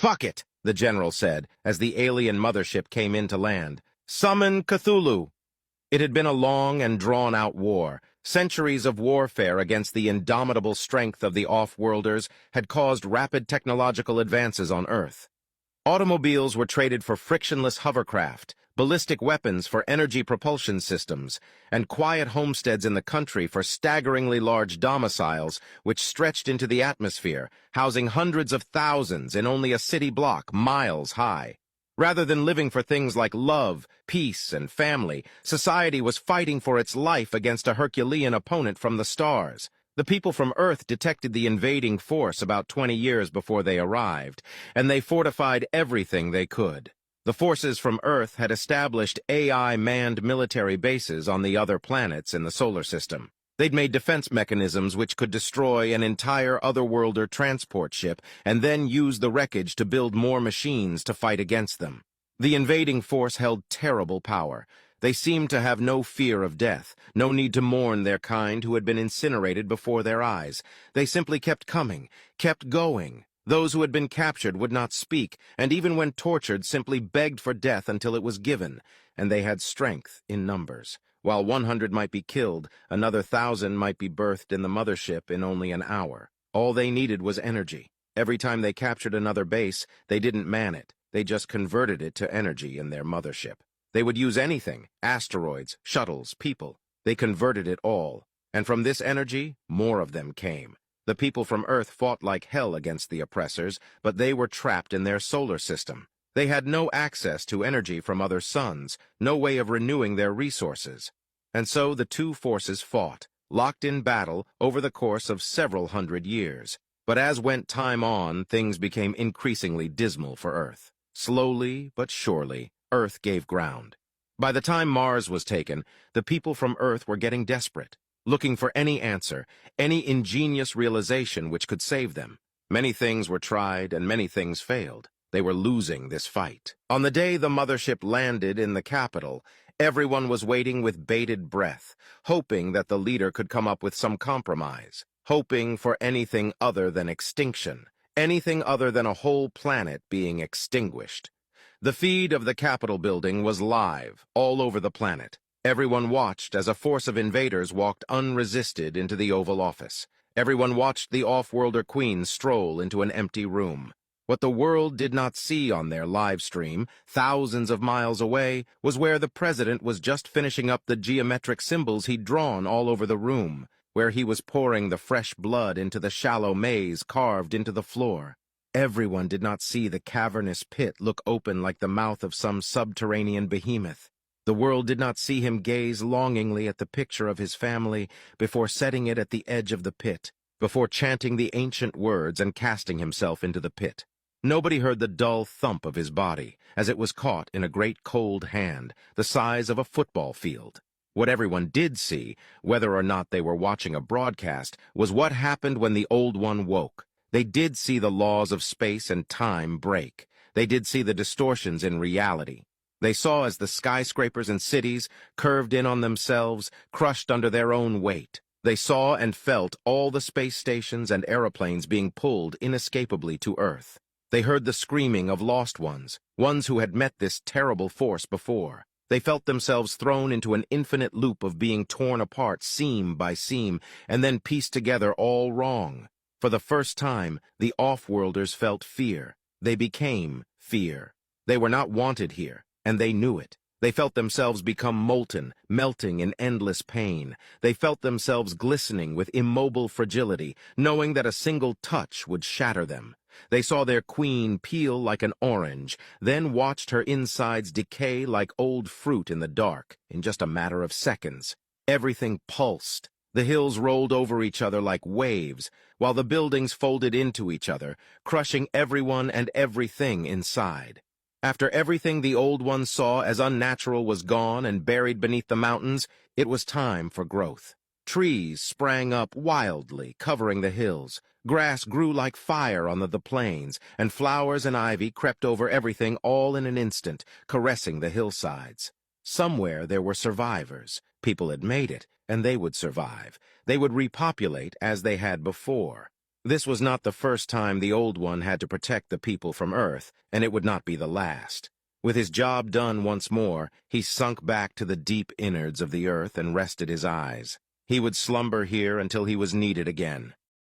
Fuck it, the general said, as the alien mothership came in to land. Summon Cthulhu. It had been a long and drawn-out war. Centuries of warfare against the indomitable strength of the off-worlders had caused rapid technological advances on Earth. Automobiles were traded for frictionless hovercraft, ballistic weapons for energy propulsion systems, and quiet homesteads in the country for staggeringly large domiciles which stretched into the atmosphere, housing hundreds of thousands in only a city block miles high. Rather than living for things like love, peace, and family, society was fighting for its life against a Herculean opponent from the stars. The people from Earth detected the invading force about 20 years before they arrived, and they fortified everything they could. The forces from Earth had established AI-manned military bases on the other planets in the solar system. They'd made defense mechanisms which could destroy an entire otherworlder transport ship and then use the wreckage to build more machines to fight against them. The invading force held terrible power. They seemed to have no fear of death, no need to mourn their kind who had been incinerated before their eyes. They simply kept coming, kept going. Those who had been captured would not speak, and even when tortured simply begged for death until it was given, and they had strength in numbers. While 100 might be killed, another 1,000 might be birthed in the mothership in only an hour. All they needed was energy. Every time they captured another base, they didn't man it. They just converted it to energy in their mothership. They would use anything, asteroids, shuttles, people. They converted it all. And from this energy, more of them came. The people from Earth fought like hell against the oppressors, but they were trapped in their solar system. They had no access to energy from other suns, no way of renewing their resources. And so the two forces fought, locked in battle over the course of several hundred years. But as went time on, things became increasingly dismal for Earth. Slowly but surely, Earth gave ground. By the time Mars was taken, the people from Earth were getting desperate, looking for any answer, any ingenious realization which could save them. Many things were tried and many things failed. They were losing this fight. On the day the mothership landed in the capital, everyone was waiting with bated breath, hoping that the leader could come up with some compromise, hoping for anything other than extinction, anything other than a whole planet being extinguished. The feed of the Capitol building was live, all over the planet. Everyone watched as a force of invaders walked unresisted into the Oval Office. Everyone watched the off-worlder queen stroll into an empty room. What the world did not see on their live stream, thousands of miles away, was where the president was just finishing up the geometric symbols he'd drawn all over the room, where he was pouring the fresh blood into the shallow maze carved into the floor. Everyone did not see the cavernous pit look open like the mouth of some subterranean behemoth. The world did not see him gaze longingly at the picture of his family before setting it at the edge of the pit, before chanting the ancient words and casting himself into the pit. Nobody heard the dull thump of his body as it was caught in a great cold hand, the size of a football field. What everyone did see, whether or not they were watching a broadcast, was what happened when the old one woke. They did see the laws of space and time break. They did see the distortions in reality. They saw as the skyscrapers and cities curved in on themselves, crushed under their own weight. They saw and felt all the space stations and aeroplanes being pulled inescapably to Earth. They heard the screaming of lost ones who had met this terrible force before. They felt themselves thrown into an infinite loop of being torn apart seam by seam and then pieced together all wrong. For the first time, the off-worlders felt fear. They became fear. They were not wanted here, and they knew it. They felt themselves become molten, melting in endless pain. They felt themselves glistening with immobile fragility, knowing that a single touch would shatter them. They saw their queen peel like an orange, then watched her insides decay like old fruit in the dark in just a matter of seconds. Everything pulsed. The hills rolled over each other like waves, while the buildings folded into each other, crushing everyone and everything inside. After everything the old one saw as unnatural was gone and buried beneath the mountains, it was time for growth. Trees sprang up wildly, covering the hills. Grass grew like fire on the plains, and flowers and ivy crept over everything all in an instant, caressing the hillsides. Somewhere there were survivors. People had made it, and they would survive. They would repopulate as they had before. This was not the first time the Old One had to protect the people from Earth, and it would not be the last. With his job done once more, he sunk back to the deep innards of the earth and rested his eyes. He would slumber here until he was needed again.